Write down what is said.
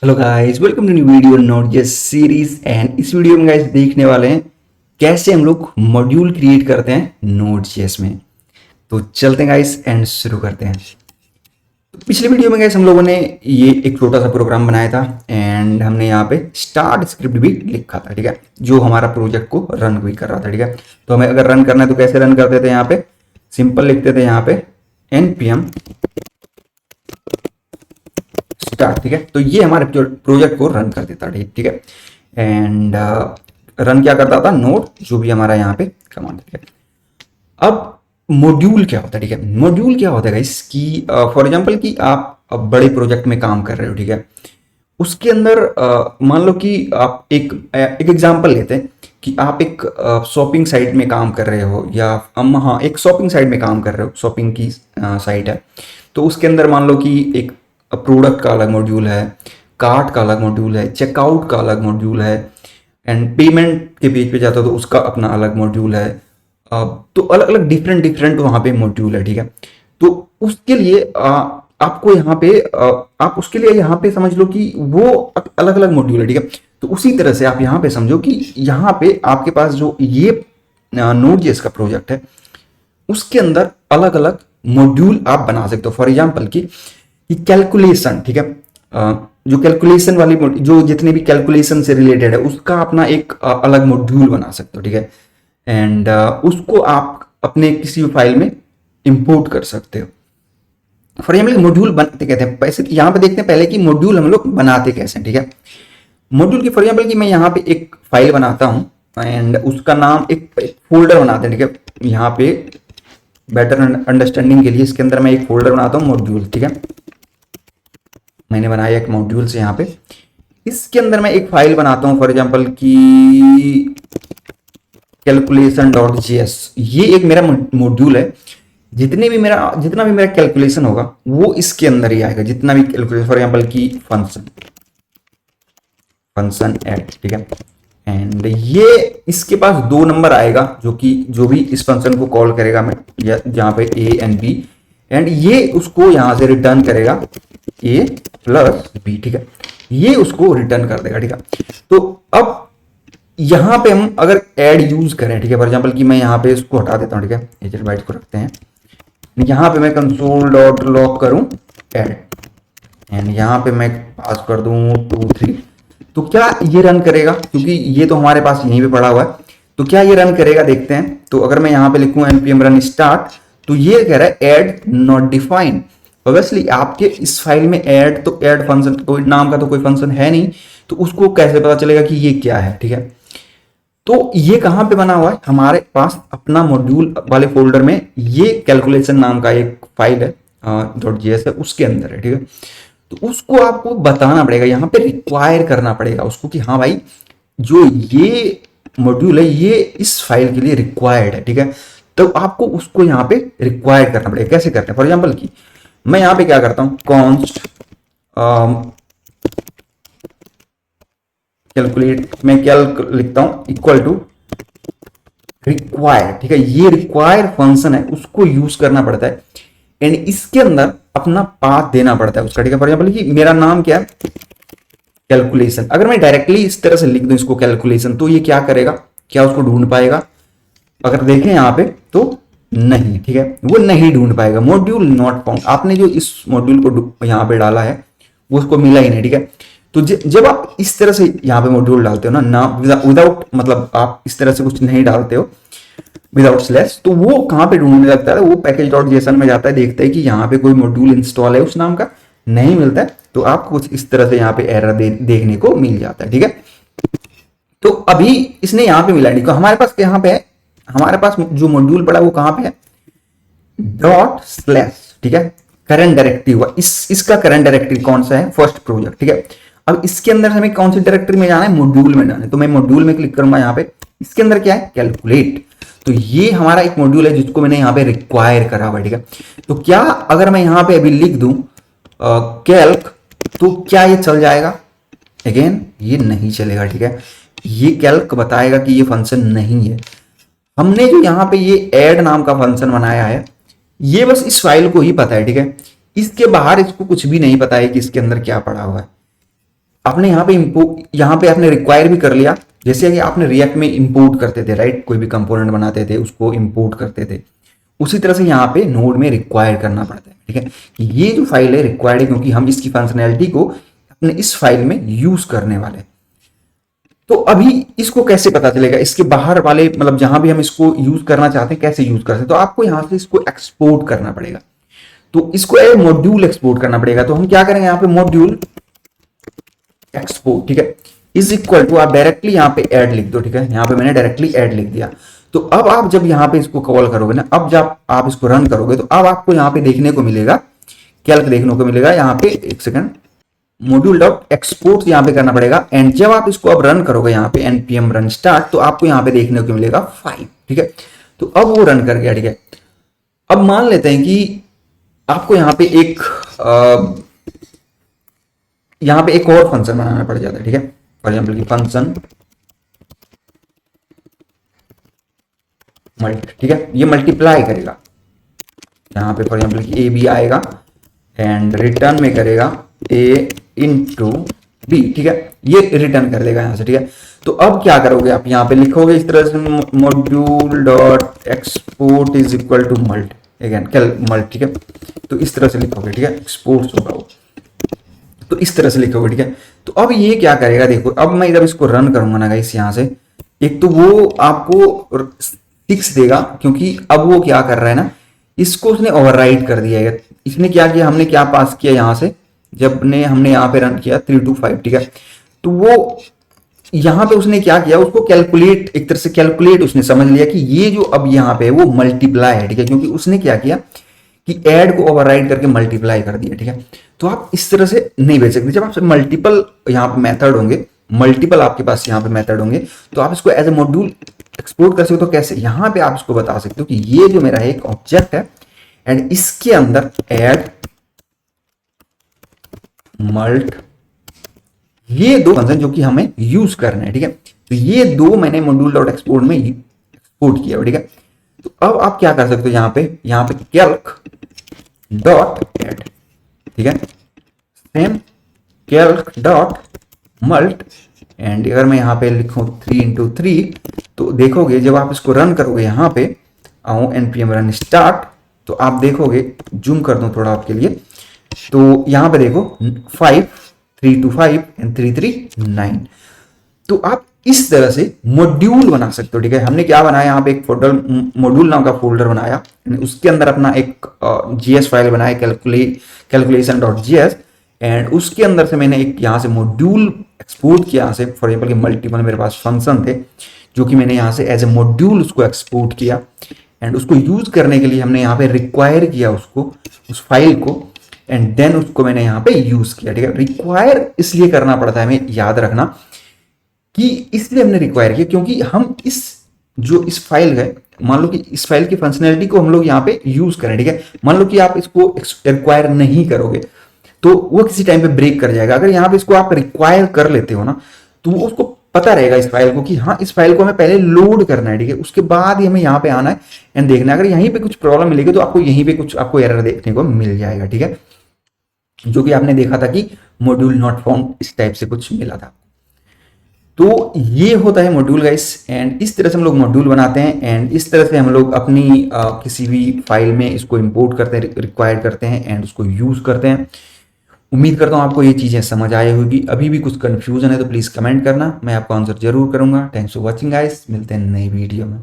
Hello guys, welcome to new video Node JS series. And इस video में guys देखने वाले हैं कैसे हम लोग मॉड्यूल क्रिएट करते हैं नोट जेएस में। तो चलते हैं गाइस एंड शुरू करते हैं। तो पिछले वीडियो में गाइस हम लोगों ने ये एक छोटा सा प्रोग्राम बनाया था एंड हमने यहाँ पे स्टार्ट स्क्रिप्ट भी लिखा था, ठीक है, जो हमारा प्रोजेक्ट को रन भी कर रहा था, ठीक है। तो हमें अगर रन करना है तो कैसे रन करते थे, यहाँ पे सिंपल लिखते थे यहाँ पे npm स्टार्ट, ठीक है। तो ये हमारे प्रोजेक्ट को रन कर देता, ठीक है। एंड रन क्या करता था, नोड जो भी हमारा यहाँ पे कमांड, ठीक है। अब मॉड्यूल क्या होता है, ठीक है। मॉड्यूल क्या होता है गाइस कि फॉर एग्जांपल कि आप अब बड़े प्रोजेक्ट में काम कर रहे हो, ठीक है। उसके अंदर मान लो कि आप एक एग्जांपल लेते हैं कि आप एक शॉपिंग साइट में काम कर रहे हो, या हम हाँ एक शॉपिंग साइट में काम कर रहे हो, शॉपिंग की साइट है। तो उसके अंदर मान लो कि एक प्रोडक्ट का अलग मॉड्यूल है, कार्ट का अलग मॉड्यूल है, चेकआउट का अलग मॉड्यूल है, एंड पेमेंट के पेज पे जाता हो तो उसका अपना अलग मॉड्यूल है। तो अलग अलग डिफरेंट डिफरेंट वहाँ पे मॉड्यूल है, ठीक है। तो उसके लिए आपको यहाँ पे आप उसके लिए यहाँ पे समझ लो कि वो अलग अलग मॉड्यूल है, ठीक है। तो उसी तरह से आप यहाँ पे समझो कि यहाँ पे आपके पास जो ये नोड जेएस का प्रोजेक्ट है उसके अंदर अलग अलग मॉड्यूल आप बना सकते हो। फॉर एग्जाम्पल की कैलकुलेशन, ठीक है। जो कैलकुलेशन वाली जो जितने भी कैलकुलेशन से रिलेटेड है उसका अपना एक अलग मॉड्यूल बना सकते हो, ठीक है। एंड उसको आप अपने किसी भी फाइल में इंपोर्ट कर सकते हो। फॉर एग्जाम्पल मॉड्यूल बनाते कहते हैं, पैसे यहाँ पे देखते हैं पहले कि मॉड्यूल हम लोग बनाते कैसे हैं, ठीक है। मॉड्यूल की फॉर एग्जाम्पल कि मैं यहाँ पे एक फाइल बनाता हूँ एंड उसका नाम एक फोल्डर बनाते हैं, ठीक है। यहाँ पे बेटर अंडरस्टैंडिंग के लिए इसके अंदर मैं एक फोल्डर बनाता हूँ मॉड्यूल, ठीक है। मैंने बनाया एक मॉड्यूल से यहाँ पे, इसके अंदर मैं एक फाइल बनाता हूँ फॉर एग्जाम्पल की कैलकुलेशन डॉट जेएस। ये एक मेरा मॉड्यूल है। जितना भी मेरा कैलकुलेशन होगा वो इसके अंदर ही आएगा, जितना भी कैलकुलेशन फॉर एग्जाम्पल की फंक्शन ऐड, ठीक है। एंड ये इसके पास 2 नंबर आएगा जो भी इस फंक्शन को कॉल करेगा मैं जहाँ पे ए एंड बी, एंड ये उसको यहां से रिटर्न करेगा ए प्लस बी, ठीक है। ये उसको रिटर्न कर देगा, ठीक है। तो अब यहां पे हम अगर ऐड यूज करें, ठीक है, फॉर एग्जाम्पल कि मैं यहाँ पे इसको हटा देता हूँ, ठीक है, एजेंट बाइट को रखते हैं। यहाँ पे मैं कंसोल डॉट लॉग करूं ऐड, एंड यहाँ पे मैं पास कर दूं 2 3। तो क्या ये रन करेगा, क्योंकि ये तो हमारे पास यहीं पे पड़ा हुआ है। तो क्या ये रन करेगा देखते हैं। तो अगर मैं यहाँ पे लिखूं npm run start, तो ये कह रहा है ऐड नॉट डिफाइंड। ऑब्वियसली आपके इस फाइल में ऐड फंक्शन कोई नाम का तो कोई फंक्शन है नहीं, तो उसको कैसे पता चलेगा कि ये क्या है, ठीक है। तो ये कहां पे बना हुआ है, हमारे पास अपना मॉड्यूल वाले फोल्डर में ये कैलकुलेशन नाम का एक फाइल है डॉट जेएस है, उसके अंदर है, ठीक है। तो उसको आपको बताना पड़ेगा, यहाँ पे रिक्वायर करना पड़ेगा उसको कि हाँ भाई जो ये मॉड्यूल है ये इस फाइल के लिए रिक्वायर्ड है, ठीक है। तो आपको उसको यहाँ पे रिक्वायर करना पड़ेगा। कैसे करते हैं, फॉर एग्जाम्पल की मैं यहाँ पे क्या करता हूँ, कॉन्स्ट कैलकुलेट, मैं क्या लिखता हूँ इक्वल टू रिक्वायर, ठीक है। ये रिक्वायर फंक्शन है, उसको यूज करना पड़ता है एंड इसके अंदर अपना पाथ देना पड़ता है उसका, ठीक है। फॉर एग्जाम्पल कि मेरा नाम क्या है कैलकुलेशन, अगर मैं डायरेक्टली इस तरह से लिख दूं इसको कैलकुलेशन, तो ये क्या करेगा, क्या उसको ढूंढ पाएगा? अगर देखें यहाँ पे तो नहीं, ठीक है, वो नहीं ढूंढ पाएगा। मॉड्यूल नॉट फाउंड, आपने जो इस मॉड्यूल को यहाँ पे डाला है वो उसको मिला ही नहीं, ठीक है। तो जब आप इस तरह से यहाँ पे मॉड्यूल डालते हो ना विदाउट मतलब आप इस तरह से कुछ नहीं डालते हो विदाउट स्लैश, तो वो कहाँ पे ढूंढने लगता है, वो पैकेज डॉट जेसन में जाता है, देखता है कि यहाँ पे कोई मॉड्यूल इंस्टॉल है उस नाम का, नहीं मिलता है, तो आपको कुछ इस तरह से यहाँ पे एरर देखने को मिल जाता है, ठीक है। तो अभी इसने यहाँ पे मिला नहीं, तो हमारे पास यहाँ पे है, हमारे पास जो मॉड्यूल पड़ा वो कहाँ पे है, डॉट स्लैश, ठीक है। करंट डायरेक्टरी हुआ इसका करंट डायरेक्टरी कौन सा है, फर्स्ट प्रोजेक्ट, ठीक है। अब इसके अंदर हमें कौन सी डायरेक्टरी में जाना है, मॉड्यूल में जाना है, तो मैं मॉड्यूल में क्लिक करूंगा यहाँ पे, इसके अंदर क्या है कैलकुलेट। तो ये हमारा एक मॉड्यूल है जिसको मैंने यहाँ पे रिक्वायर करा हुआ, ठीक है। तो क्या अगर मैं यहाँ पे अभी लिख दूं कैल्क, तो क्या ये चल जाएगा? अगेन ये नहीं चलेगा, ठीक है। ये कैल्क बताएगा कि ये फंक्शन नहीं है। हमने जो यहाँ पे ये ऐड नाम का फंक्शन बनाया है, ये बस इस फाइल को ही पता है, ठीक है। इसके बाहर इसको कुछ भी नहीं पता है कि इसके अंदर क्या पड़ा हुआ है। आपने यहाँ पे आपने रिक्वायर भी कर लिया, जैसे कि आपने रिएक्ट में इंपोर्ट करते थे, राइट, कोई भी कंपोनेंट बनाते थे उसको इंपोर्ट करते थे, उसी तरह से यहाँ पे नोड में रिक्वायर करना पड़ता है, ठीक है। कि ये जो फाइल है रिक्वायर्ड है क्योंकि हम इसकी फंक्शनैलिटी को अपने इस फाइल में यूज करने वाले हैं। तो अभी इसको कैसे पता चलेगा, इसके बाहर वाले मतलब जहां भी हम इसको यूज करना चाहते हैं कैसे यूज करते हैं, तो आपको यहां से इसको एक्सपोर्ट करना पड़ेगा। तो इसको मॉड्यूल एक्सपोर्ट करना पड़ेगा। तो हम क्या करेंगे, यहाँ पे मॉड्यूल एक्सपोर्ट, ठीक है, इज इक्वल टू, आप डायरेक्टली यहाँ पे ऐड लिख दो, ठीक है, यहाँ पे मैंने डायरेक्टली ऐड लिख दिया। तो अब आप जब यहाँ पे इसको कॉल करोगे ना, अब जब आप इसको रन करोगे तो अब आपको यहाँ पे देखने को मिलेगा, कैल्क देखने को मिलेगा यहाँ पे, एक सेकंड, मॉड्यूल डॉट एक्सपोर्ट यहाँ पे करना पड़ेगा। एंड जब आप इसको अब रन करोगे यहाँ पे npm रन स्टार्ट, तो आपको यहाँ पे देखने को मिलेगा 5, ठीक है। तो अब वो रन कर गया, ठीक है। अब मान लेते हैं कि आपको यहाँ पे एक और फंक्शन बनाना पड़ जाता है, ठीक है। फॉर एग्जाम्पल की फंक्शन मल्ट, ठीक है, ये मल्टीप्लाई करेगा यहाँ पे, फॉर एग्जाम्पल की ए बी आएगा एंड रिटर्न में करेगा ए इंटू बी, ठीक है, ये रिटर्न कर देगा यहाँ से, ठीक है। तो अब क्या करोगे, आप यहाँ पे लिखोगे इस तरह से, module dot export is equal to mult, again calc mult, ठीक है। तो इस तरह से लिखोगे, ठीक है, एक्सपोर्ट होगा वो, तो इस तरह से लिखोगे, ठीक है। तो अब ये क्या करेगा, देखो अब मैं जब इसको रन करूंगा ना गाइस, यहाँ से एक तो वो आपको 6 देगा, क्योंकि अब वो क्या कर रहा है ना, इसको उसने ओवरराइड कर दिया है। इसने क्या किया, हमने क्या पास किया यहाँ से, जब हमने यहाँ पे रन किया 3 to 5, ठीक है। तो वो यहाँ पे उसने क्या किया, उसको कैलकुलेट, एक तरह से कैलकुलेट उसने समझ लिया कि ये जो अब यहाँ पे है वो मल्टीप्लाई है, ठीक है, क्योंकि उसने क्या किया कि ऐड को ओवरराइड करके मल्टीप्लाई कर दिया, ठीक है। तो आप इस तरह से नहीं भेज सकते। जब आपसे मल्टीपल यहाँ पे मेथड होंगे, मल्टीपल आपके पास यहाँ पे मेथड होंगे, तो आप इसको एज ए मॉड्यूल एक्सपोर्ट कर सकते हो। तो कैसे, यहाँ पे आप इसको बता सकते हो कि ये जो मेरा एक ऑब्जेक्ट है एंड इसके अंदर ऐड मल्ट, ये दो फंक्शन जो कि हमें यूज करना है, ठीक है। तो ये दो मैंने मॉड्यूल डॉट एक्सपोर्ट में एक्सपोर्ट किया, ठीक है। तो अब आप क्या कर सकते हो, यहाँ पे कैल्क डॉट ऐड, ठीक है, same calc dot mult, and अगर मैं यहाँ पे लिखूं 3 into 3, तो देखोगे जब आप इसको रन करोगे, यहाँ पे आओ npm रन स्टार्ट, तो आप देखोगे, जूम कर दूं थोड़ा आपके लिए, तो यहाँ पे देखो 5 3 to 5 एंड 3 3 9। तो आप इस तरह से मॉड्यूल बना सकते हो, ठीक है। हमने क्या बनाया, यहाँ पे एक फोल्डर, मॉड्यूल नाम का फोल्डर बनाया, उसके अंदर अपना एक जीएस फाइल बनाया, कैलकुलेशन डॉट जीएस, एंड उसके अंदर से मैंने एक यहाँ से मॉड्यूल एक्सपोर्ट किया, यहाँ से फॉर एग्जाम्पल कि मल्टीपल मेरे पास फंक्शन थे जो कि मैंने यहाँ से एज ए मॉड्यूल उसको एक्सपोर्ट किया, एंड उसको यूज करने के लिए हमने यहाँ पे रिक्वायर किया उसको, उस फाइल को, एंड देन उसको मैंने यहाँ पे यूज किया, ठीक है। रिक्वायर इसलिए करना पड़ता है, हमें याद रखना कि इसलिए हमने रिक्वायर किया क्योंकि हम इस फाइल है, मान लो कि इस फाइल की फंक्शनैलिटी को हम लोग यहाँ पे यूज करें, ठीक है। मान लो कि आप इसको रिक्वायर नहीं करोगे तो वो किसी टाइम पे ब्रेक कर जाएगा। अगर यहाँ पे इसको आप रिक्वायर कर लेते हो ना, तो वो उसको पता रहेगा इस फाइल को कि हाँ, इस फाइल को हमें पहले लोड करना है, ठीक है, उसके बाद ही हमें यहाँ पे आना है एंड देखना है। अगर यहीं पे कुछ प्रॉब्लम मिलेगी तो आपको यहीं पे कुछ आपको एरर देखने को मिल जाएगा, ठीक है, जो कि आपने देखा था कि मॉड्यूल नॉट फाउंड, इस टाइप से कुछ मिला था। तो ये होता है मॉड्यूल गाइस, एंड इस तरह से हम लोग मॉड्यूल बनाते हैं, एंड इस तरह से हम लोग अपनी किसी भी फाइल में इसको इंपोर्ट करते हैं, रिक्वायर करते हैं एंड उसको यूज करते हैं। उम्मीद करता हूँ आपको ये चीज़ें समझ आई होगी। अभी भी कुछ कंफ्यूजन है तो प्लीज़ कमेंट करना, मैं आपको आंसर जरूर करूंगा। थैंक्स फॉर वॉचिंग गाइस, मिलते हैं नई वीडियो में।